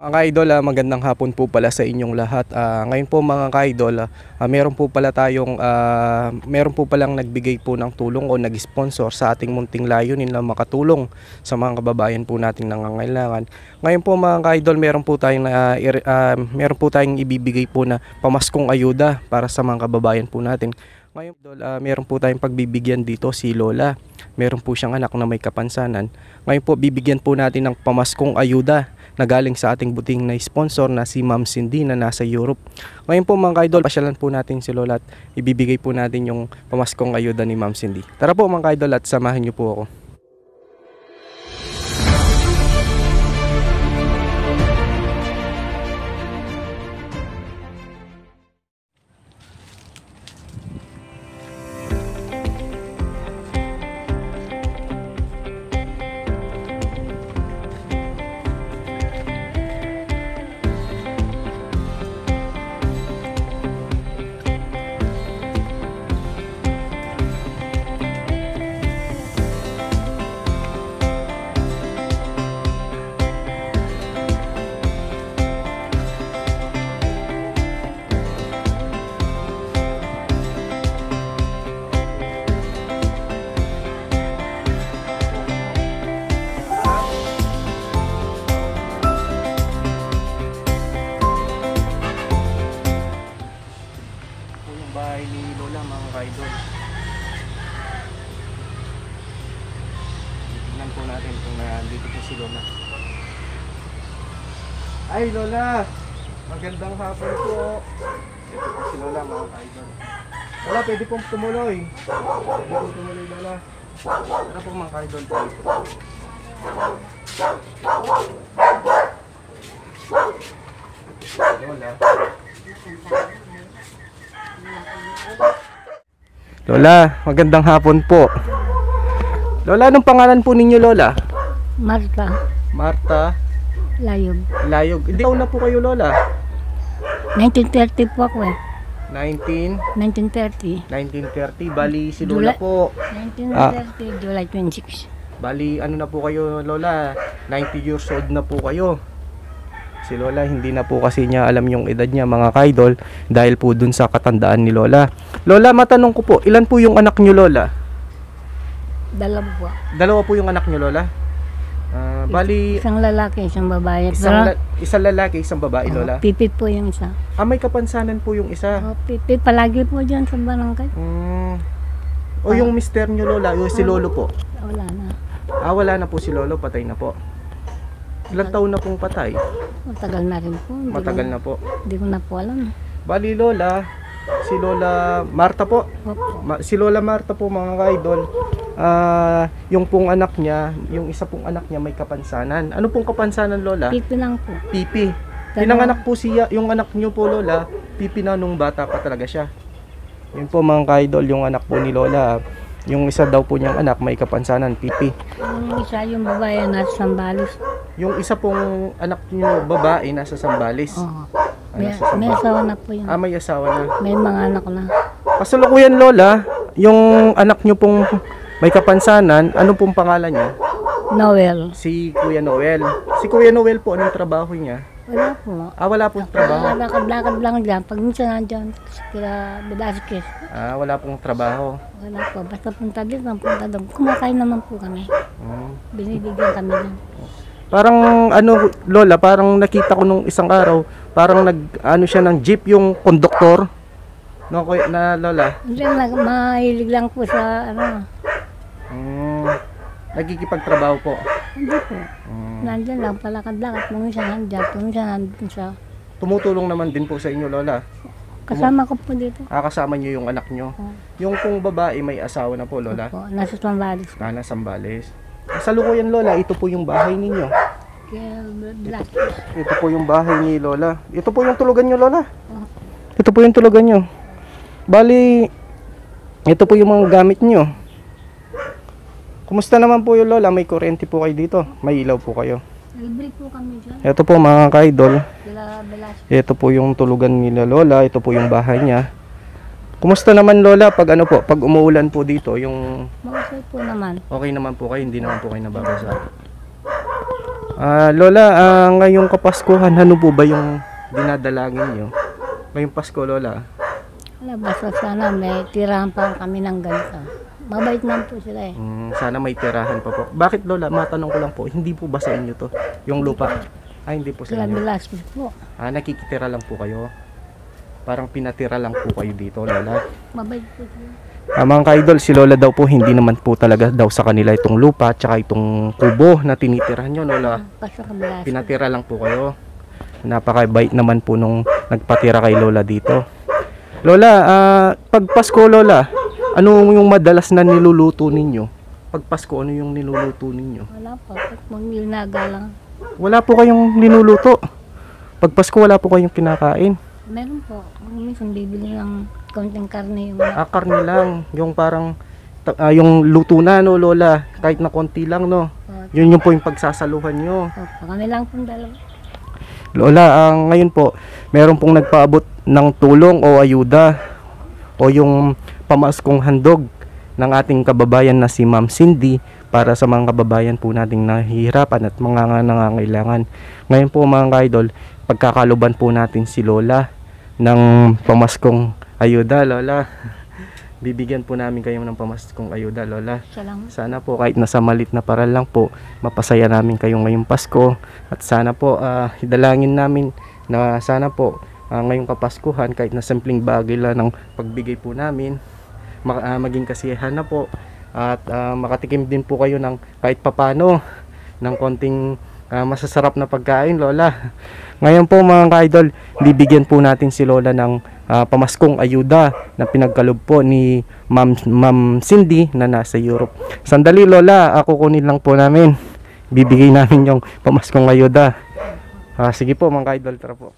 Mga ka-idol, magandang hapon po pala sa inyong lahat. Ngayon po mga ka-idol, meron po pala tayong meron po palang nagbigay po ng tulong o nag-sponsor sa ating munting layunin na makatulong sa mga kababayan po nating nangangailangan. Ngayon po mga ka-idol, meron po tayong ibibigay po na pamaskong ayuda para sa mga kababayan po natin. Ngayon idol, meron po tayong pagbibigyan dito si Lola. Meron po siyang anak na may kapansanan. Ngayon po bibigyan po natin ng pamaskong ayuda na galing sa ating buting na sponsor na si Ma'am Cindy na nasa Europe. Ngayon po mga ka-idol, pasyalan po natin si Lola at ibibigay po natin yung pamaskong ayuda ni Ma'am Cindy. Tara po mga ka-idol at samahan niyo po ako. Bahay ni Lola mga ka-idol. Tingnan po natin kung nandito po si Lola. Ay Lola, magandang hapon po. Ito po si Lola mga ka-idol. Lola, pwede pong tumuloy. Pwede pong tumuloy Lola. Tara po mga ka-idol. Lola. Lola, magandang hapon po. Lola, anong pangalan po ninyo Lola? Marta Marta Layog. Layog. Hindi taon na po kayo Lola? 1930 po ako eh. 1930. 1930. Bali si Lola po. 1930, July 26. Bali ano na po kayo Lola? 90 years old na po kayo. Si Lola hindi na po kasi niya alam yung edad niya mga ka-idol dahil po dun sa katandaan ni Lola. Lola, matanong ko po, ilan po yung anak niyo Lola? Dalawa po. Dalawa po yung anak niyo Lola? Bali Isang lalaki, isang babae. isang lalaki, isang babae Lola. Pipit po yung isa. May kapansanan po yung isa. Pipit palagi po dyan sa barangay. O yung mister niyo Lola, yung si Lolo po? Wala na. Wala na po si Lolo, patay na po. Ilang taon na pong patay? Matagal na rin po. Matagal na po. Hindi ko na po alam. Bali Lola, si Lola Marta po. Si Lola Marta po mga ka-idol. Yung pong anak niya, yung isa pong anak niya may kapansanan. Ano pong kapansanan Lola? Pipi lang po. Pipi. Pinanganak po siya, yung anak niyo po Lola, pipi na nung bata pa talaga siya. Yun po mga ka-idol, yung anak po ni Lola. Yung isa daw po niyang anak may kapansanan, pipi. Yung isa yung babae nasa Sambales. Yung isa pong anak niyo babae nasa Sambales. Oo. May asawa na po yun. May asawa na. May mga anak na. Kasalukuyan Lola, yung anak niyo pong may kapansanan, ano pong pangalan niya? Noel. Si Kuya Noel. Si Kuya Noel po, anong trabaho niya? Wala po. Wala pong trabaho. Lakad-lakad lang dyan. Pag minsan nandyan, kila Velasquez. Wala pong trabaho. Wala po. Basta punta dito, punta doon. Kumakain naman po kami. Binibigyan kami lang. Parang ano Lola, parang nakita ko nung isang araw, parang nag siya ng jeep yung konduktor. No, na Lola. Hindi lang, mahilig lang po sa Nagkikipagtrabaho po. Hindi po. Nandyan lang, palakad-lakad. Kung minsan nandyan, kung minsan nandun sa... Tumutulong naman din po sa inyo Lola. Kasama ko po dito. Kasama niyo yung anak niyo. Yung pong babae may asawa na po Lola. Opo, nasa Sambales. Nasa Sambales. Kasalukuyan Lola, ito po yung bahay ninyo. Kaya Velasquez. Ito po yung bahay ni Lola. Ito po yung tulugan niyo Lola. Ito po yung tulugan niyo. Bali, ito po yung mga gamit niyo. Kumusta naman po yung Lola? May kuryente po kayo dito? May ilaw po kayo? Libre po kami dyan. Ito po mga ka-idol. Kila Velasquez. Ito po yung tulugan nila Lola. Ito po yung bahay niya. Kumusta naman Lola pag ano po, pag umuulan po dito, yung Okay po naman. okay naman po kayo, hindi naman po kayo nababasa. Lola, ngayong Kapaskuhan, ano po ba yung dinadalangin nyo? Ngayong Pasko, Lola. Wala, basta sana may tirahan pa kami ng ganito. Mabait naman po sila eh. Sana may tirahan pa po. Bakit, Lola? Matanong ko lang po, hindi po ba sa inyo to? Yung lupa? Hindi po sa Sila inyo. Velasquez po. Nakikitira lang po kayo. Parang pinatira lang po kayo dito, Lola. Mabait po sila. Mga ka-idol, si Lola daw po hindi naman po talaga daw sa kanila itong lupa tsaka itong kubo na tinitirahan nyo, Lola. Basta ka Velasquez. Pinatira lang po kayo. Napakabait naman po nung nagpatira kay Lola dito. Lola, pag Pasko, Lola, ano yung madalas na niluluto ninyo? Pag Pasko, ano yung niluluto ninyo? Wala pa. Pag nilinaga lang. Wala po kayong niluluto. Pag Pasko, wala po kayong kinakain. Meron po. Minsan bibili ng konting karne yung Karne lang. Yung parang, yung luto na, no, Lola. Kahit na konti lang, no. Yun yung po yung pagsasaluhan nyo. kami lang pong dalawa. Lola, ngayon po, meron pong nagpaabot ng tulong o ayuda o yung pamaskong handog ng ating kababayan na si Ma'am Cindy para sa mga kababayan po nating nahihirapan at mga nangangailangan. Ngayon po mga ka-idol, pagkakaluban po natin si Lola ng pamaskong ayuda, Lola. Bibigyan po namin kayo ng pamaskong ayuda, Lola. Salamat. Sana po kahit nasa malit na paral lang po, mapasaya namin kayo ngayong Pasko. At sana po idalangin namin na sana po ngayong Kapaskuhan kahit na simpleng bagay lang ng pagbigay po namin, maging kasiyahan na po. At makatikim din po kayo ng kahit papano ng konting masasarap na pagkain, Lola. Ngayon po mga ka-idol, bibigyan po natin si Lola ng pamaskong ayuda na pinagkalob po ni Ma'am Cindy na nasa Europe. Sandali, Lola, kukunin lang po namin. Bibigay namin yung pamaskong ayuda. Sige po mga ka-idol, tara po.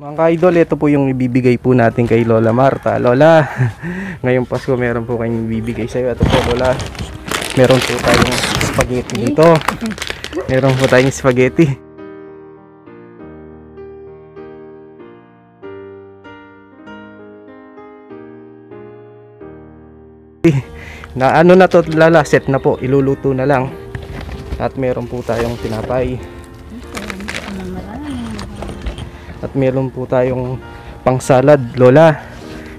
Mga ka-idol, ito po yung ibibigay po natin kay Lola Marta. Lola, ngayong Pasko meron po kayong ibibigay sa iyo. Ito po, Lola. Meron po tayong spaghetti dito. Meron po tayong spaghetti. Na ano na to, Lala, set na po. Iluluto na lang. At meron po tayong tinapay. At meron po tayong pang salad, Lola.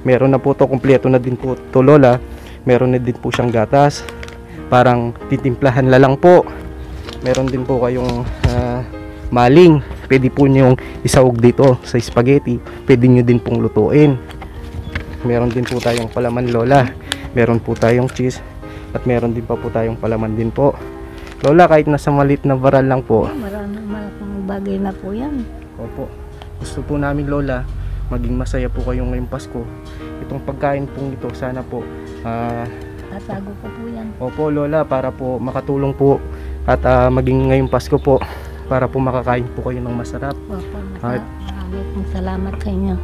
Meron na po to, kumpleto na din po to, Lola. Meron na din po siyang gatas. Parang titimplahan na lang po. Meron din po kayong maling. Pwede po nyo isawag dito sa spaghetti. Pwede nyo din pong lutuin. Meron din po tayong palaman, Lola. Meron po tayong cheese. At meron din pa po tayong palaman din po. Lola, kahit nasa malit na baral lang po. Maraming malaking bagay na po yan. Opo. Gusto po namin, Lola, maging masaya po kayo ngayong Pasko. Itong pagkain pong ito, sana po Tatago ko po yan. opo, Lola, para po makatulong po at maging ngayong Pasko po para po makakain po kayo ng masarap. Opo, At maraming pong salamat sa inyo.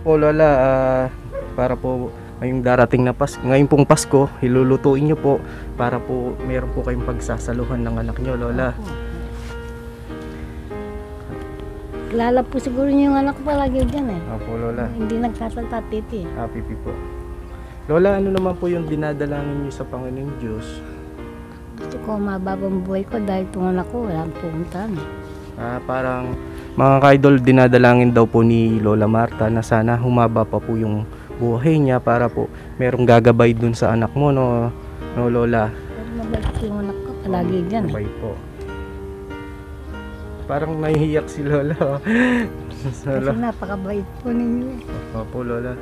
po, Lola, para po ngayong darating na Pasko, ngayon pong Pasko, ilulutuin nyo po para po meron po kayong pagsasaluhan ng anak nyo, Lola. Opo. Kilala po siguro niyo yung anak ko palagi dyan eh. Opo, Lola. Hindi nagsasalta titi. Happy po. Lola, ano naman po yung dinadalangin niyo sa Panginoong Diyos? Gusto ko mababang buhay ko dahil itong anak ko wala akong pupuntahan. Parang mga ka-idol, dinadalangin daw po ni Lola Marta na sana humaba pa po yung buhay niya para po merong gagabay dun sa anak mo, no, no Lola? Pero mabait yung anak ko, palagi dyan. Gabay po. Parang nahihiyak si Lola. Kasi napakabait po ninyo. Opo, Lola.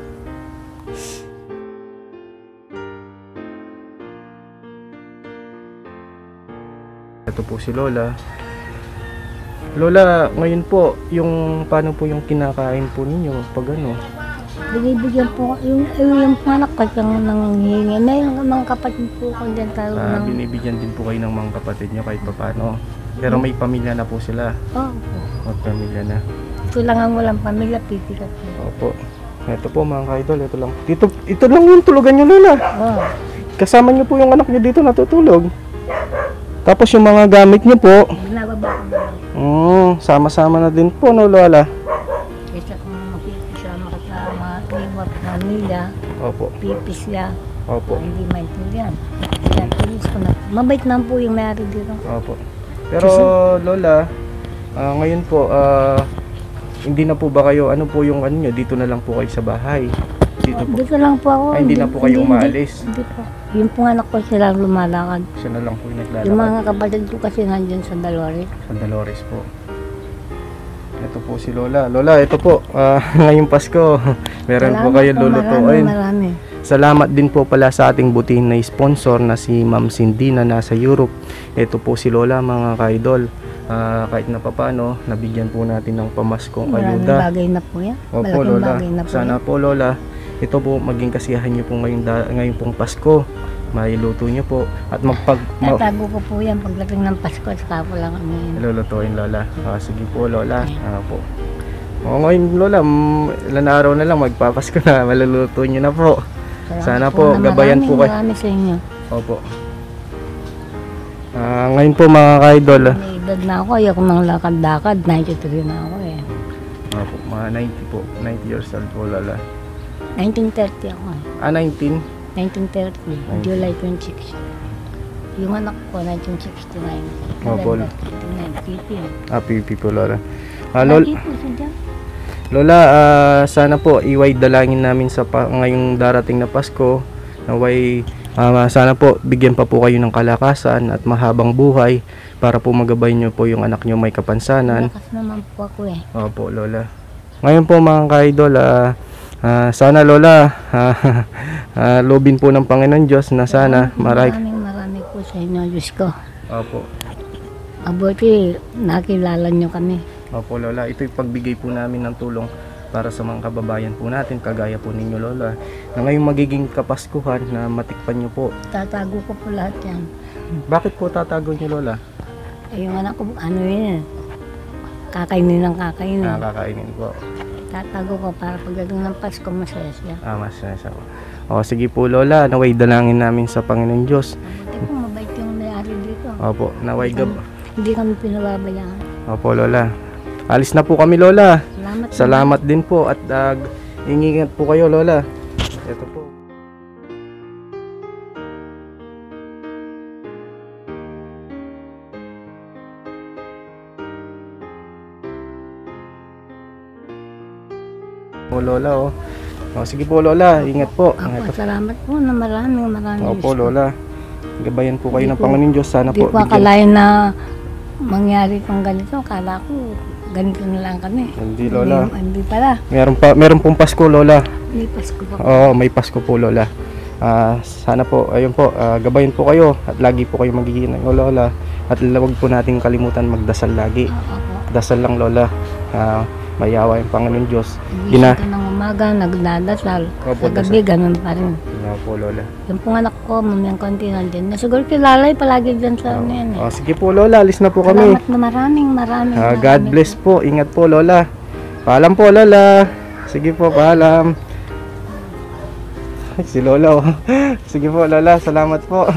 Ito po si Lola. Lola, ngayon po, yung paano po yung kinakain po ninyo pag ano? Binibigyan po yung anak ko yung nanghihingi. May mga kapatid po ko dyan tayo ng... Binibigyan din po kayo ng mga kapatid nyo kahit paano. Pero may pamilya na po sila. Oo. May pamilya na. Ito lang ang walang pamilya, pipikat po. Opo. Ito po mga ka-idol, ito lang. Ito lang yung tulugan nyo, Lola. Oo. Kasama nyo po yung anak nyo dito natutulog. Tapos yung mga gamit nyo po, Binababa ko na lang. sama-sama na din po, no, Lola? Kaysa kung makikisama ka sa mga iwat pamilya, Opo. pipis siya, Opo. hindi maintindihan. Kaya pinis ko na. Mabait naman po yung mayari dito. Opo. Pero Lola, ngayon po, hindi na po ba kayo, ano po yung ano nyo, dito na lang po kayo sa bahay? Dito po. Dito lang po ako. Hindi na po kayo umaalis? Hindi po. Yung po anak ko sila lumalakad. Siya na lang po yung Yung naglalakad mga kapatid ko kasi nandyan sa Dolores. sa Dolores po. Ito po si Lola. Lola, ito po, ngayong Pasko, meron po kayo lulutuin. Marami. Salamat din po pala sa ating butihin na sponsor na si Ma'am Cindy na nasa Europe. Ito po si Lola, mga ka-idol. Kahit na papano, nabigyan po natin ng pamaskong Maraming ayuda. bagay na po yan. Opo, Malaking Lola. bagay na po Sana yan. po, Lola, ito po maging kasiyahan niyo po ngayong pong Pasko. Mailuto niyo po at Tatago ko po yan pagdating ng Pasko at saka po lang kami yan. lulutuin, Lola. Sige po, Lola. Po. Ngayon, Lola, ilan araw na lang magpapasko na. Maluluto niyo na po. Sana po, na gabayan po kayo. Marami sa inyo. Opo. Ngayon po mga ka-idol. May edad na ako, ayoko nang lakad-lakad. 93 na ako eh. Opo, mga 90 po. 90 years old po, Lola. 1930 ako eh. 19? 1930, July 26. Yung anak ko, 1969. Opo. November 29, pipi. Pipi po, Lola. Lagi po siya dyan. Lola, sana po iway dalangin namin sa ngayong darating na Pasko. Naway, sana po bigyan pa po kayo ng kalakasan at mahabang buhay para po magabay nyo po yung anak nyo may kapansanan. Lakas naman po ako eh. Opo, Lola. Ngayon po mga ka-idol, sana Lola, lobin po ng Panginoon Diyos na sana Maraming po sa inyo, Diyos ko. Opo. Abuti, nakilala nyo kami. Opo, Lola. Ito yung pagbigay po namin ng tulong para sa mga kababayan po natin, kagaya po ninyo, Lola, na ngayong magiging kapaskuhan na matikpan nyo po. Tatago ko po lahat yan. Bakit po tatago nyo, Lola? Yung anak ko, ano yun, kakainin ng kakainin. Nakakainin po. Tatago ko para pagdating ng Pasko, masaya siya. Mas nasa po. Sige po, Lola. Naway dalangin namin sa Panginoon Diyos. Abuti po, mabait yung may-ari dito. Opo, naway Hindi kami pinababayaan. Opo, Lola. Alis na po kami, Lola. Salamat. Salamat din po at ingat po kayo, Lola. Ito po. Lola, sige po, Lola. Ingat po. Opo, salamat po na maraming. Opo, Lola. Gabayan po kayo Hindi ng po- Panginoon Diyos. Sana Hindi po. ko akalain na mangyari kung ganito. Akala ko ganito na lang kami. Hindi, Lola. Hindi pala. Meron pong Pasko, Lola. May Pasko pa. Oo, may Pasko po, Lola. Sana po, ayun po, gabayan po kayo at lagi po kayo magiging Lola. At huwag po nating kalimutan magdasal lagi. Opo. Dasal lang, Lola. Mayawa yung Panginoon Diyos. Gising ka ng umaga, nagdadasal. Opo, Sa gabi, ganun pa rin. Yan po, Lola. Yung pong anak ko, mamayang konti nandyan. Na siguro kilalay palagi dyan sa ano yan eh. Sige po, Lola. Alis na po kami. Salamat na maraming. God bless po. Ingat po, Lola. Paalam po, Lola. Sige po, paalam. Ay, si Lola. Sige po, Lola. Salamat po.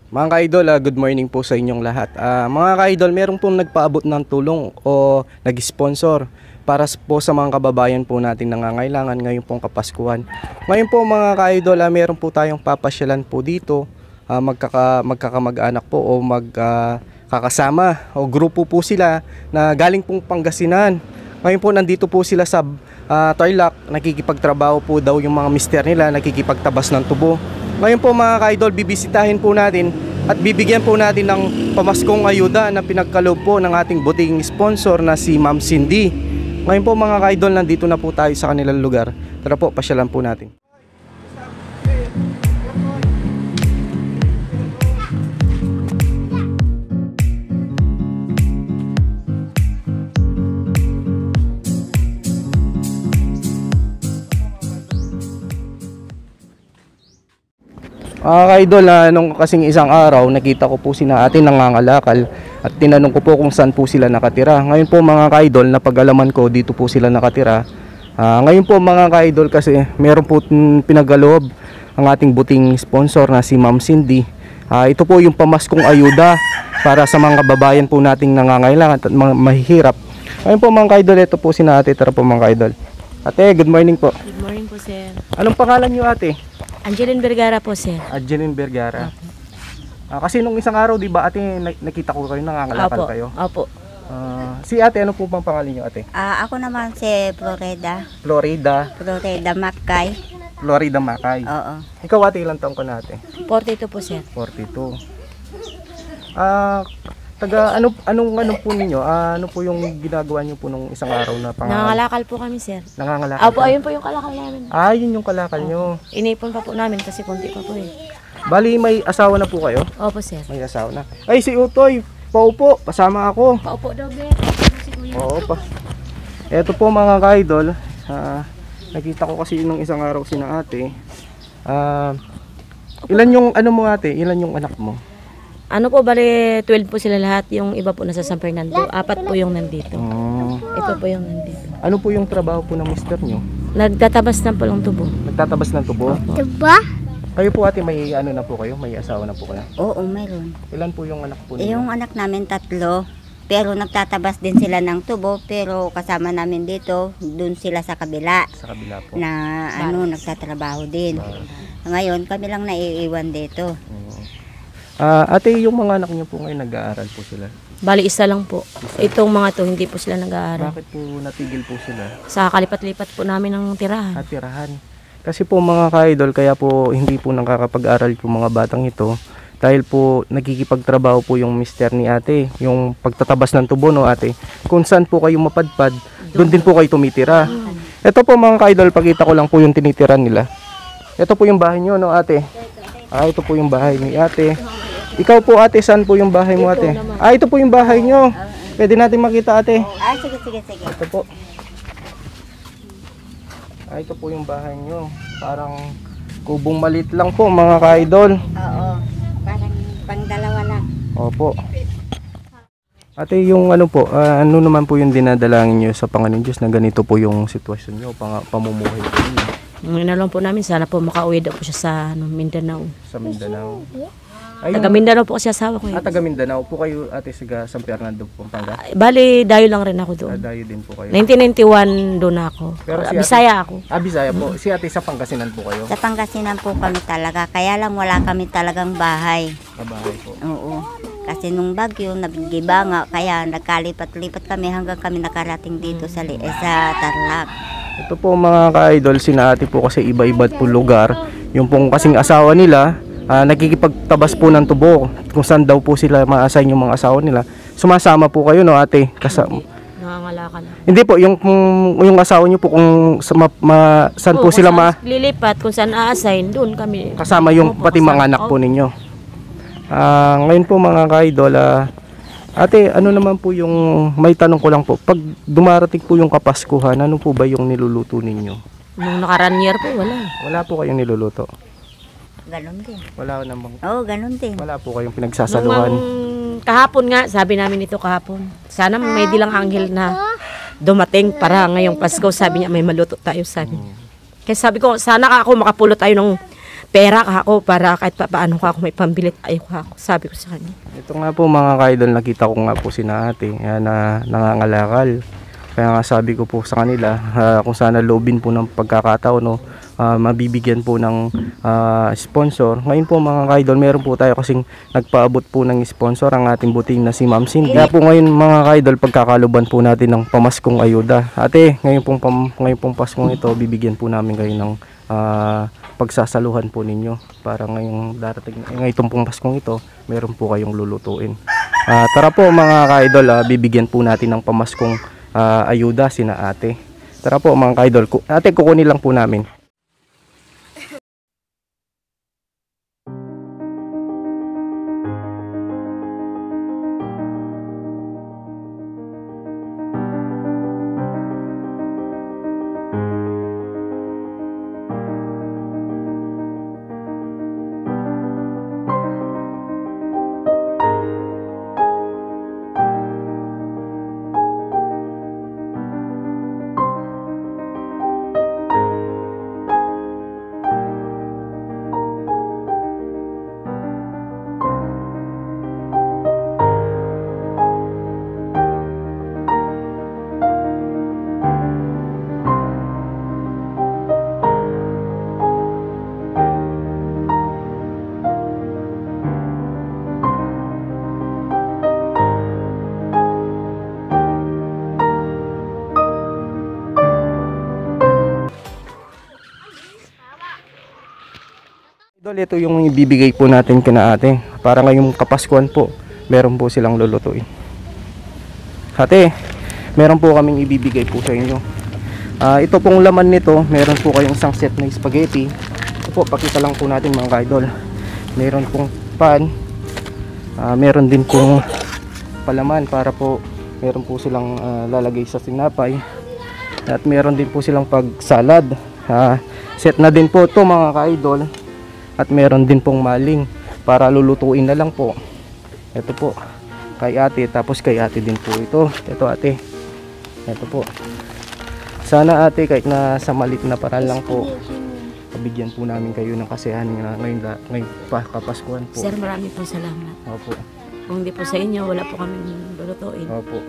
Mga ka-idol, good morning po sa inyong lahat. Mga ka-idol, meron pong nagpaabot ng tulong o nag-sponsor para po sa mga kababayan po natin nangangailangan ngayon pong Kapaskuhan. Ngayon po mga ka-idol, meron po tayong papasyalan po dito, magkakamag-anak po o magkakasama o grupo po sila na galing pong Pangasinan. Ngayon po nandito po sila sa Tarlac, nakikipagtrabaho po daw yung mga mister nila, nakikipagtabas ng tubo. Ngayon po mga ka-idol, bibisitahin po natin at bibigyan po natin ng pamaskong ayuda na pinagkaloob po ng ating buting sponsor na si Ma'am Cindy. Ngayon po mga ka-idol, nandito na po tayo sa kanilang lugar. Tara po, pasyalan po natin. Ka-idol, nung kasing isang araw, nakita ko po sina ate nangangalakal at tinanong ko po kung saan po sila nakatira. Ngayon po mga ka-idol, napag-alaman ko dito po sila nakatira. Ngayon po mga ka-idol, kasi meron po pinagaloob ang ating buting sponsor na si Ma'am Cindy. Ito po yung pamaskong ayuda para sa mga kababayan po nating nangangailangan at mga mahihirap. Ngayon po mga ka-idol, ito po sina ate. Tara po mga ka-idol. Ate, good morning po. Good morning po, sir. Anong pangalan niyo ate? Angeline Vergara po, sir. Jeline Vergara. Kasi nung isang araw, di ba ate, nakita ko kayo, nangangalakal Opo. kayo. Opo. Si ate, ano po bang pangalan niyo ate? Ako naman si Florida. Florida. Florida Macay. Florida Macay. Oo. Ikaw ate, ilang taong ka na ate? 42 po, sir. 42. Anong po ninyo? Ano po yung ginagawa niyo po nung isang araw na pangalan? Nangangalakal po kami, sir. Nangangalakal. Opo, ayun po yung kalakal namin. Yun yung kalakal nyo. Inipon pa po namin kasi konti pa po eh. Bali, may asawa na po kayo? Opo, sir. May asawa na. Ay, si Utoy, paupo, pasama ako. Paupo daw, be. Oo pa. Eto po mga ka-idol, nakita ko kasi nung isang araw sina ate. Ilan yung ano mo ate? Ilan yung anak mo? Ano po, bali 12 po sila lahat. Yung iba po nasa San Fernando. 4 po yung nandito. Ito po yung nandito. Ano po yung trabaho po ng mister nyo? Nagtatabas na po lang tubo. Nagtatabas ng tubo? Diba? Kayo po ate, may ano na po kayo? May asawa na po kayo? Oo, mayroon. Ilan po yung anak po ninyo? Yung anak namin 3. Pero nagtatabas din sila ng tubo. Pero kasama namin dito, dun sila sa kabila. Sa kabila po. Na nagtatrabaho din. Ngayon, kami lang naiiwan dito. Ate, yung mga anak niyo po ngayon nag-aaral po sila? Bali, isa lang po. Itong mga to, hindi po sila nag-aaral. Bakit po natigil po sila? Sa kalipat-lipat po namin ng tirahan. Tirahan. Kasi po mga ka-idol, kaya po hindi po nakakapag-aral yung mga batang ito dahil po nagkikipagtrabaho po yung mister ni ate, yung pagtatabas ng tubo no ate. Kung saan po kayo mapadpad, doon din po kayo tumitira. Ito po mga ka-idol, pakita ko lang po yung tinitiran nila. Ito po yung bahay nyo no ate. Ito po yung bahay ni ate. Ikaw po ate, saan po yung bahay mo ate? Ito po yung bahay nyo. Pwede natin makita ate. Sige. Ito po. Ito po yung bahay nyo. Parang kubong maliit lang po mga ka-idol. Oo. Parang pang-dalawa lang. Opo. Ate, yung ano po, ano naman po yung dinadalangin nyo sa Panginoon Diyos na ganito po yung sitwasyon nyo, pamumuhay po ninyo Inalong po namin, sana po makauwi daw po siya sa Mindanao. sa Mindanao? Taga Mindanao po kasi asawa ko. Taga Mindanao po kayo ate sa San Fernando, Pampanga? Bali, dayo lang rin ako doon. Dayo din po kayo? 1991 doon ako. Pero si Bisaya ako. Bisaya po. Si ate sa Pangasinan po kayo? Sa Pangasinan po kami talaga. Kaya lang wala kami talagang bahay. Bahay po. Oo. Kasi nung bagyo, nagiba nga, kaya nagkalipat-lipat kami hanggang kami nakarating dito sa Tarlac. Ito po mga ka-idol, sina ate po kasi iba-iba po lugar. Yung pong kasing asawa nila, nakikipagtabas po ng tubo. Kung saan daw po sila ma-assign yung mga asawa nila. Sumasama po kayo no ate? Nangangalakal. Hindi po, yung asawa niyo po kung saan po sila lilipat, kung saan a-assign, doon kami. kasama yung pati mga anak po ninyo. Ngayon po mga ka-idol, ate, ano naman po yung, may tanong ko lang po, pag dumarating po yung Kapaskuhan, ano po ba yung niluluto ninyo? Nung nakaraan year po, wala. Wala po kayong niluluto? Ganon din. Wala namang, Oo, ganon din. wala po kayong pinagsasaluhan? Kahapon nga, sabi namin ito kahapon. Sana may dilang anghel na dumating para ngayong Pasko. Sabi niya, may maluto tayo, sabi niya. Kaya sabi ko, sana ako makapulot tayo ng pera ako para kahit paano ko ako may pambilit ay ko ako. Sabi ko sa kanya. Ito nga po mga ka-idol, nakita ko nga po si ate na nangangalakal. Kaya nga sabi ko po sa kanila kung sana loobin po ng pagkakataon, no, mabibigyan po ng sponsor. Ngayon po mga ka-idol, meron po tayo kasing nagpaabot po ng sponsor, ang ating buting na si Ma'am Cindy. Kaya po ngayon mga ka-idol, pagkakaluban po natin ng pamaskong ayuda. Ate, ngayon pong Paskong ito, bibigyan po namin kayo ng pagsasaluhan po ninyo para ngayong darating, ngayong pong Paskong ito, meron po kayong lulutuin. Tara po mga ka-idol, bibigyan po natin ng pamaskong ayuda sina ate. Tara po mga ka-idol, ate kukunin lang po namin. Idol, ito yung ibibigay po natin kina ate para ngayong Kapaskuhan po, meron po silang lulutuin. Ate, meron po kaming ibibigay po sa inyo. Ito pong laman nito, meron po kayong isang set na spaghetti. Ito po, pakita lang po natin mga ka-idol. Meron pong pan, meron din pong palaman para po meron po silang lalagay sa sinapay, at meron din po silang pagsalad. Set na din po ito mga ka-idol. At meron din pong maling para lulutuin na lang po. Ito po kay ate, tapos kay ate din po ito. Ito ate, ito po. Sana ate, kahit na sa malit na paraan lang po, pabigyan po namin kayo ng kasiyahan ngayong Kapaskuhan po. Sir, marami po salamat. Opo. Kung di po sa inyo, wala po kami lulutuin. Opo.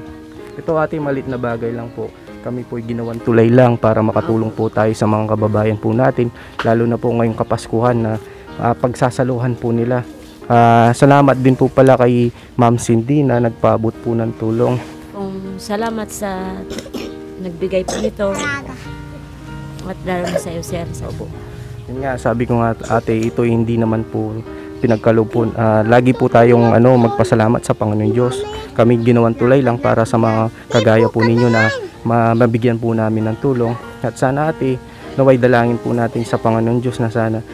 Ito ate, malit na bagay lang po. Kami po ginawan tulay lang para makatulong po tayo sa mga kababayan po natin, lalo na po ngayong Kapaskuhan na pagsasaluhan po nila. Salamat din po pala kay Ma'am Cindy na nagpaabot po ng tulong. Kung salamat sa nagbigay po nito. At lalo na sa iyo, sir. Opo. Yun nga, sabi ko nga ate, ito hindi naman po pinagkaloob. Lagi po tayong magpasalamat sa Panginoon Diyos. Kami ginawan tulay lang para sa mga kagaya po ninyo na mabigyan po namin ng tulong. At sana ate, naway dalangin po natin sa Panginoon Diyos na sana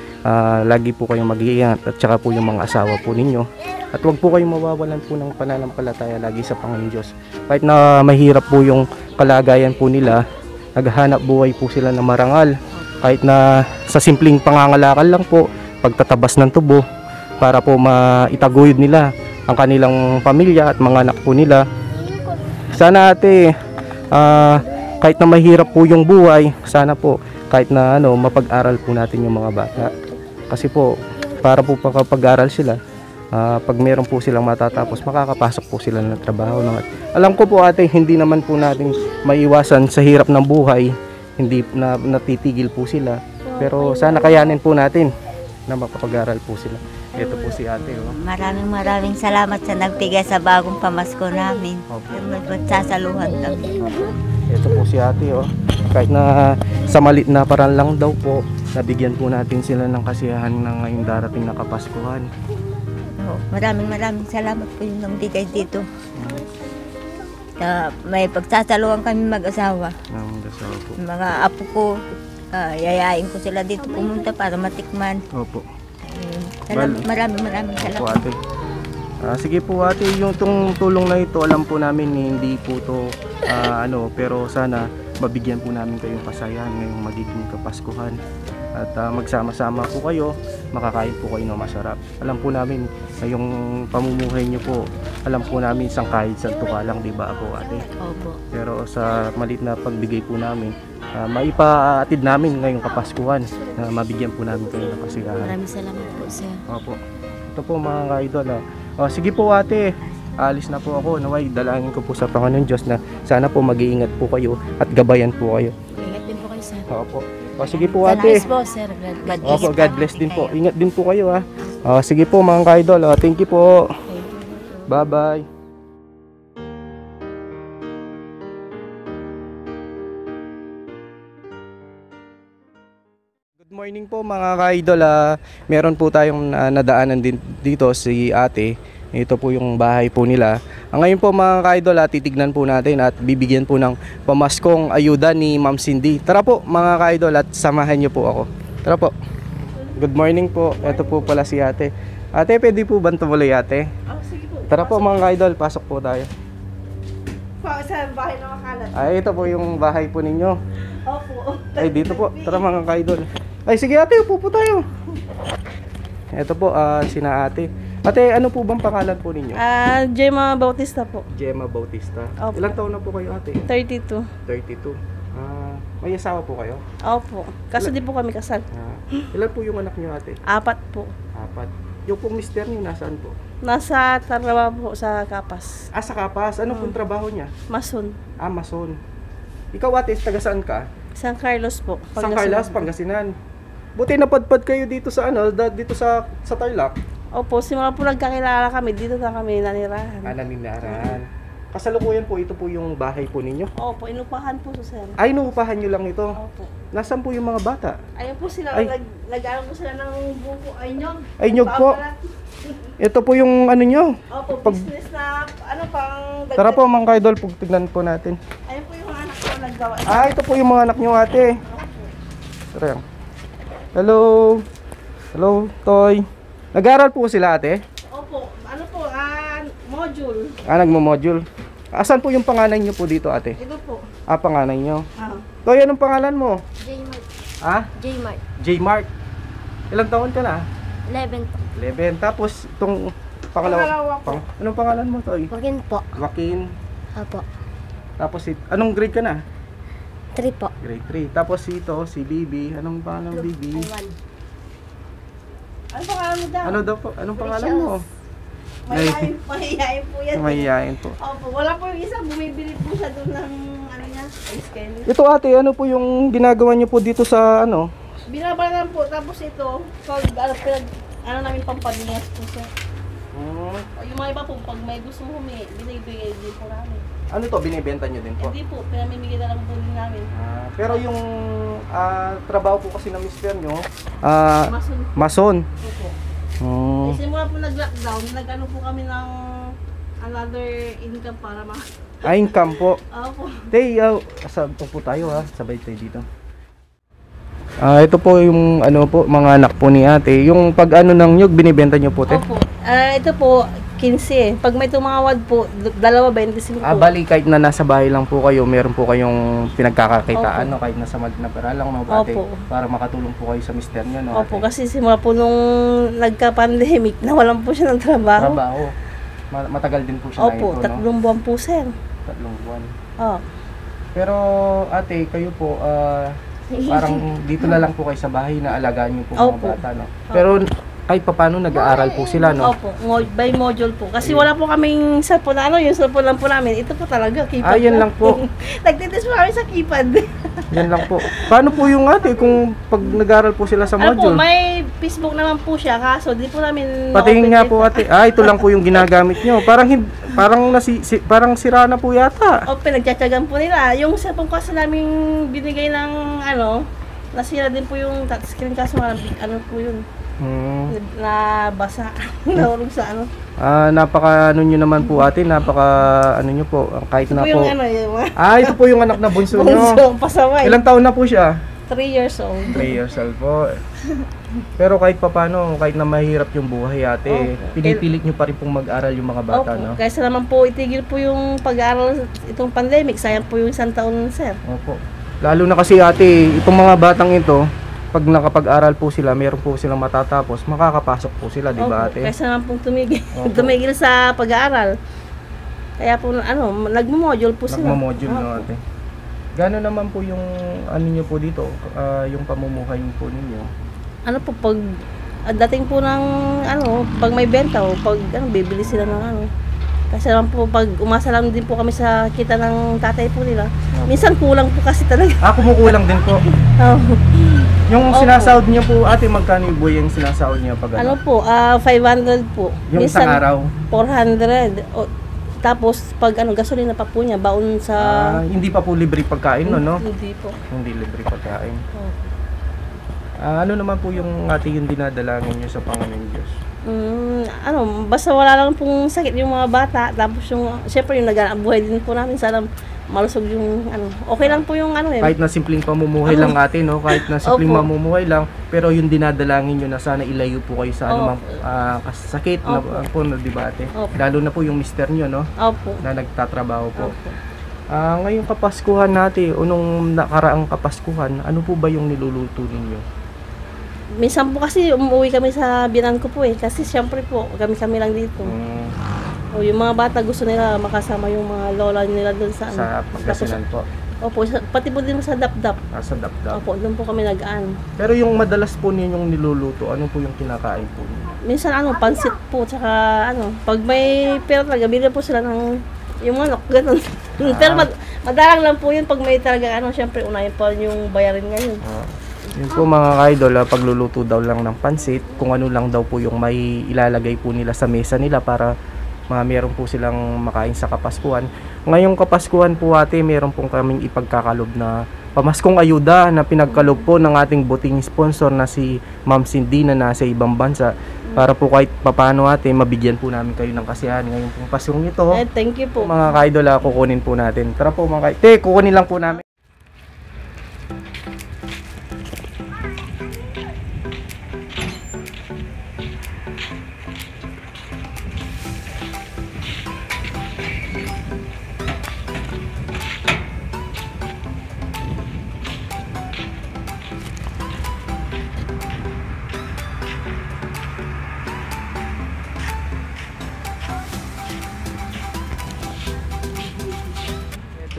lagi po kayong mag-iingat, at saka po yung mga asawa po ninyo. At wag po kayong mawawalan po ng pananampalataya lagi sa Panginoon Diyos. Kahit na mahirap po yung kalagayan po nila, naghahanap buhay po sila na marangal. Kahit na sa simpleng pangangalakal lang po, pagtatabas ng tubo, para po maitaguyod nila ang kanilang pamilya at mga anak po nila. Sana ate, kahit na mahirap po yung buhay, sana po kahit na mapag-aral po natin yung mga bata. Kasi po, para po pagpag-aral sila, pag meron po silang matatapos, makakapasok po sila ng trabaho. Alam ko po ate, hindi naman po natin maiwasan sa hirap ng buhay, hindi na natitigil po sila. Pero sana kayanin po natin na makapag-aral po sila. Ito po si ate. Maraming salamat sa nagbigay sa bagong pamasko namin. Okay. Magsasaluhan kami. Ito po si ate. Kahit na sa malit na paraan lang daw po, nabigyan po natin sila ng kasiyahan na ngayong darating na Kapaskuhan. Maraming salamat po yung nagbigay dito. May pagsasaluhan kami mag-asawa. Mga apo ko, yayain ko sila dito pumunta para matikman. Opo. Maraming salamat. Opo ate. Sige po ate, yung tulong na ito, alam po namin hindi po to pero sana mabigyan po namin kayong kasayahan ngayong magiging Kapaskuhan. At magsama-sama po kayo, makakain po kayo ng masarap. Alam po namin yung pamumuhay nyo po, alam po namin isang kahit sa tuka lang, di ba po ate? Opo. Pero sa maliit na pagbigay po namin, maipaatid namin ngayong Kapaskuhan na mabigyan po namin kayo ng kasiyahan. Maraming salamat po, sir. Opo. Ito po mga ka-idol. Sige po ate, alis na po ako. Naway, dalangin ko po sa Panginoon Diyos na sana po mag-iingat po kayo at gabayan po kayo. Ingat din po kayo, sir. Opo. Sige po ate. Salamat po, sir. God bless. Opo, God bless din po. Ingat din po kayo ha. Sige po mga ka-idol. Thank you po. Bye-bye. Good morning po mga ka-idol. Meron po tayong nadaanan din dito si ate. Ito po yung bahay po nila. Ngayon po mga ka-idol, titignan po natin at bibigyan po ng pamaskong ayuda ni Ma'am Cindy. Tara po mga ka-idol at samahan niyo po ako. Tara po. Good morning po. Ito po pala si ate. Ate, pwede po ba tumuloy ate? Sige po. Tara po mga ka-idol, pasok po tayo. Sa bahay na makalat. Ay, ito po yung bahay po ninyo. Opo. Ay, dito po. Tara mga ka-idol. Ay, sige ate, upo po tayo. Ito po, sina ate. Ate, ano po bang pangalan po ninyo? Gemma Bautista po. Gemma Bautista. Opo. Ilang taon na po kayo ate? 32. 32. May asawa po kayo? Opo. Kaso di po kami kasal. Ilan po yung anak niyo ate? 4 po. 4. Yung pong mister niyo nasaan po? Nasa Tarawa po sa Kapas. Sa Kapas. Ano pong trabaho niya? Mason. Mason. Ikaw ate, taga saan ka? San Carlos po. San Carlos, Pangasinan. Buti napadpad kayo dito sa dito sa Tarlac. Opo, simula po nagkakilala kami. Dito na kami nanirahan. Naninirahan. Kasalukuyan po, ito po yung bahay po ninyo. Opo, inupahan po sa sir. Ay, inuupahan nyo lang ito. Opo. Nasaan po yung mga bata? Ayun po sila. Ay. Nag-aaral po sila ng buko. Ay, nyog. Ay, nyog po. Ito po yung ano nyo. Opo, business na pang... Tara po mga ka-idol, tignan po natin. Ayun po yung mga anak ko naggawa. Ito po yung mga anak nyo ate. Tara yan. Hello. Hello, Toy. Nag-aaral po sila ate? Opo, module. Nagmo-module. Asan po yung panganay nyo po dito ate? Ito po. Panganay nyo. Ah. Toy, anong pangalan mo? J-Mart. J-Mart. J-Mart. Ilang taon ka na? 11 po. 11. Tapos itong pangalawa po. Anong pangalan mo, Toy? Pagin po. Joaquin. Apo. Tapos anong grade ka na? 3 po. Grade 3. Tapos si Bibi. Anong pangalan ng Bibi? 1. Ano pangalan mo daw? Ano daw po? Anong pangalan mo? Mahihayin po yan. Mahihayin po. Opo, wala po yung isa. Bumibili po siya doon ng ice candy. Ito ate, ano po yung ginagawa niyo po dito sa Binabalan po. Tapos ito, namin pampadingas po siya. Yung mga iba po, pag may gusto humingi, binibigay din po namin. Ano to, binibenta niyo din po? Hindi po, pinamimigay na lang po din namin. Pero yung trabaho po kasi ng mister nyo, Mason po. mason. Opo. Simula po nag-lockdown, nag-ano po kami ng another income para Income po. Opo. Tay, po tayo sabay tayo dito. Ito po yung mga anak po ni ate. Yung pag ng nyug, binibenta nyo po te? Opo. Ito po, 15. Pag may tumawad po, 25 po. Bali, kahit na nasa bahay lang po kayo, meron po kayong pinagkakakitaan, Opo. kahit nasa maliit na pera lang, ate, Opo. para makatulong po kayo sa mister nyo, Opo, ate? kasi simula po nung nagka-pandemic, nawalan po siya ng trabaho. Matagal din po siya Opo, na ito, 3 buwan po, sir. 3 buwan. Oh. Pero, ate, kayo po, parang dito na lang po kayo sa bahay na alagaan nyo po mga Opo. bata, no? Pero, kahit paano nag-aaral po sila, no? Opo, by module po. Kasi wala po kaming cellphone na yung cellphone lang po namin. Ito po talaga, keypad Yan lang po. Nagtitis po kami sa keypad. Yan lang po. Paano po yung ate kung pag nag-aaral po sila sa Ano po, module? may Facebook naman po siya, kaso di po namin Patingin nga na-open po dito. ate. Ito lang po yung ginagamit nyo. Parang sira na po yata. O, pinagtsatsagan po nila. Yung cellphone kasi namin binigay ng nasira din po yung touchscreen kaso po yun. Nabasa. Nahulog sa Napaka nyo naman po ate. Napaka nyo po. Kahit na Ito po po. yung yung Ito po yung anak na bunso nyo. bunso, pasaway. Ilang taon na po siya? 3 years old. 3 years old po. Pero kahit papano, kahit na mahirap yung buhay ate, Opo. pinipilit nyo pa rin pong mag-aral yung mga bata, Opo, no? kaysa naman po itigil po yung pag-aaral itong pandemic. Sayang po yung 1 taon, sir. Opo. Lalo na kasi ate, itong mga batang ito, pag nakapag-aral po sila, meron po silang matatapos, makakapasok po sila, di ba Opo, ate? kaysa naman pong tumigil, Opo. tumigil sa pag-aaral. Kaya po, nagmo-module po sila. Nagmamodule no Opo. ate. Gano'n naman po yung ano nyo po dito, yung pamumuhay po ninyo? Ano po, pag dating po ng, pag may benta o pag, bibili sila ng Kasi naman po, pag umasa lang din po kami sa kita ng tatay po nila, minsan kulang po kasi talaga. Kumukulang din po. Oh. Yung Opo. sinasahod niyo po, ate, magkano yung buhay yung sinasahod niyo pag Ano po, 500 po. Yung isang araw? 400. Tapos, pag gasolina pa po niya, baon sa... Hindi pa po libre pagkain, no? Hindi po. Hindi libre pagkain. Oh. Ano naman po yung ate yung dinadalangin niyo sa Panginoon Diyos? Basta wala lang pong sakit yung mga bata. Tapos syempre yung buhay din po namin. Sana malusog yung okay lang po yung Kahit na simpleng pamumuhay lang ate, no? Kahit na simpleng Opo. mamumuhay lang, pero yung dinadalangin niyo na sana ilayo po kayo sa anumang sakit na Opo. po na di ba ate? Opo. Lalo na po yung mister niyo, no? Opo. Na nagtatrabaho po. Opo. Ngayong Kapaskuhan natin, o nung nakaraang Kapaskuhan, ano po ba yung niluluto ninyo? Minsan po kasi umuwi kami sa binan ko po kasi syempre po kami lang dito. O yung mga bata gusto nila makasama yung mga lola nila doon sa Sa Pangasinan po. Opo, pati po din sa Dapdap. Sa Dapdap. Opo, doon po kami nag-aan. Pero yung madalas po ninyong niluluto, ano po yung kinakain po ninyo? Minsan pansit po, tsaka pag may pera talaga, bili po sila ng yung manok, ganun. Pero madalang lang po yun pag may talaga syempre unahin pa yung bayarin ngayon. Yun po mga ka-idol, pagluluto daw lang ng pansit, kung ano lang daw po yung may ilalagay po nila sa mesa nila para meron po silang makain sa Kapaskuhan. Ngayong Kapaskuhan po ate, meron pong kaming ipagkakalob na pamaskong ayuda na pinagkalob po ng ating buting sponsor na si Ma'am Cindy na nasa ibang bansa. Para po kahit papano ate, mabigyan po namin kayo ng kasiyahan ngayong pong Paskong ito. Thank you po. Mga ka-idol, kukunin po natin. Tara po mga ka-idol. Kukunin lang po namin.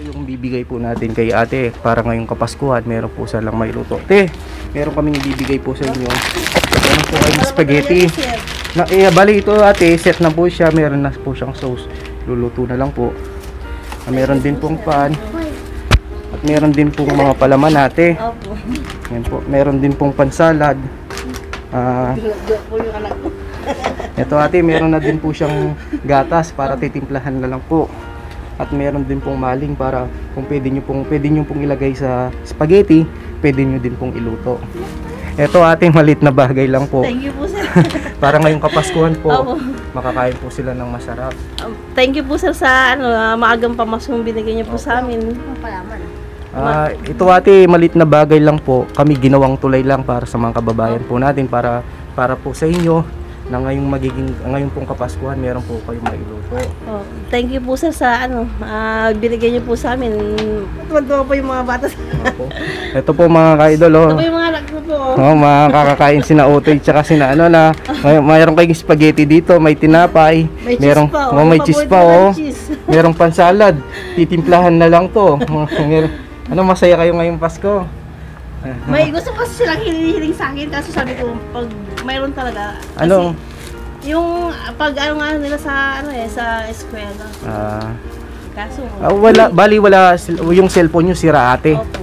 Yung bibigay po natin kay ate para ngayong Kapaskuhan, meron po silang may luto. Te, meron kaming bibigay po sa inyo. Meron po kayong spaghetti. Bali ito ate, set na po siya. Meron na po siyang sauce. Luluto na lang po. Meron din pong pan. At meron din pong mga palaman ate. Opo. Yan po. Meron din pong pansalad. Po yung anak ko. Ito ate, meron na din po siyang gatas para titimplahan na lang po. At meron din pong maling para kung pwede nyo pong ilagay sa spaghetti, pwede nyo din pong iluto. Ito ating malit na bagay lang po. Thank you po sir. Para ngayong Kapaskuhan po, Opo. makakain po sila ng masarap. Thank you po sir sa maagang pamaskong binigay niyo po sa amin. Ito ate, malit na bagay lang po. Kami ginawang tulay lang para sa mga kababayan po natin, para po sa inyo na ngayong pong Kapaskuhan, meron po kayong mailuto. Thank you po sir sa binigay niyo po sa amin. Tuwa po yung mga bata. Opo. Ito po mga ka-idol, Ito po yung mga anak ko po. mga kakakain sina Otoy tsaka sina na mayroon kayong spaghetti dito, may tinapay, May merong cheese pa. may cheese pa Cheese. merong pansalad, titimplahan na lang to. Masaya kayo ngayong Pasko? May gusto kasi silang hinihiling sa akin kasi sabi ko pag mayroon talaga kasi Ano? yung pag nga nila sa sa eskwela. Kaso Wala yung cellphone nyo sira ate. Opo.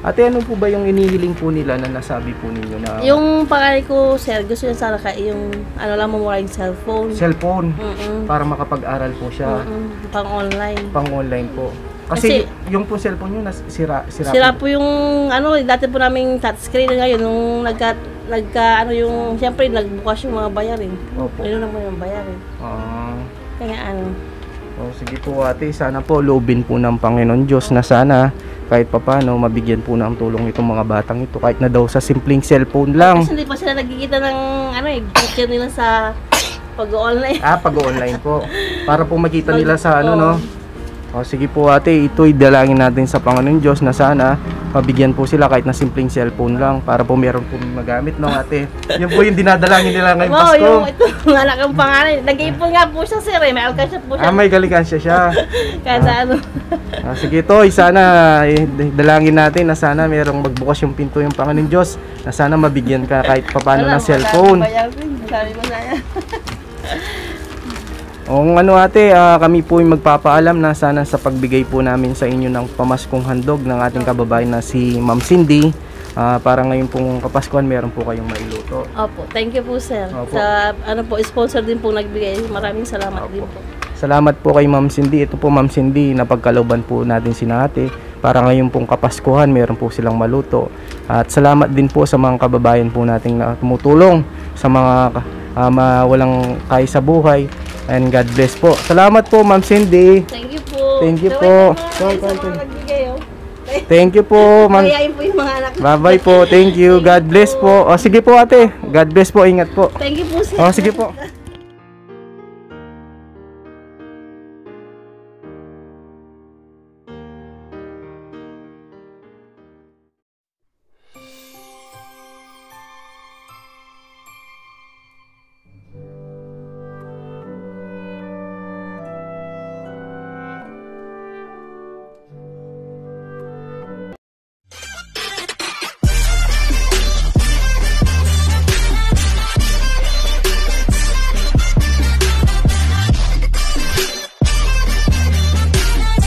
Ate, ano po ba yung inihiling po nila na nasabi po ninyo na Yung pangalan ko sir, gusto niya sana yung lang mamura yung cellphone. cellphone Mm-mm. para makapag-aral po siya Pang online. pang online po? Kasi yung po cellphone nyo Sira po yung dati po naming touchscreen ngayon nung yung siyempre nagbukas yung mga bayarin. Opo. Ayun lang po yung bayarin. Kaya Sige po ate, sana po loobin po ng Panginoon Diyos na sana kahit papano mabigyan po ng tulong itong mga batang ito kahit na daw sa simpleng cellphone lang. Kasi hindi pa sila nagkikita ng picture nila sa pag-online. Pag-online po. Para po makita nila sa O sige po ate, ito'y dalangin natin sa Panginoon Diyos na sana mabigyan po sila kahit na simpleng cellphone lang para po meron po magamit, no ate? Yun po yung dinadalangin nila ngayong Oo, Pasko. yung ito, ng anak ng pangalan. Nag-iipon nga po siya, sir. May alkansya po siya. May galikansya siya. Kada ano. Sige Toy, sana dalangin natin na sana merong magbukas yung pinto yung Panginoon Diyos na sana mabigyan ka kahit papano ng cellphone. Sabi mo na yan. O ano ate, kami po yung magpapaalam na sana sa pagbigay po namin sa inyo ng pamaskong handog ng ating kababayan na si Ma'am Cindy, para ngayon pong Kapaskuhan meron po kayong mailuto. Opo, thank you po, sir. Opo. Sa ano po, sponsor din po nagbigay. Maraming salamat din po. Salamat po kay Ma'am Cindy. Ito po Ma'am Cindy, napagkalooban po natin si ate para ngayon pong Kapaskuhan meron po silang maluto. At salamat din po sa mga kababayan po nating na tumutulong sa mga walang kaya sa buhay. And God bless po. Salamat po Ma'am Cindy. Thank you po. Thank you Gawin po. mo mga sa mga nagbigay, oh. Thank you po Ma'am. Kayain po yung mga anak. Bye-bye po. Thank you. God bless po. O sige po ate. God bless po. Ingat po. Thank you po, sir. O sige po.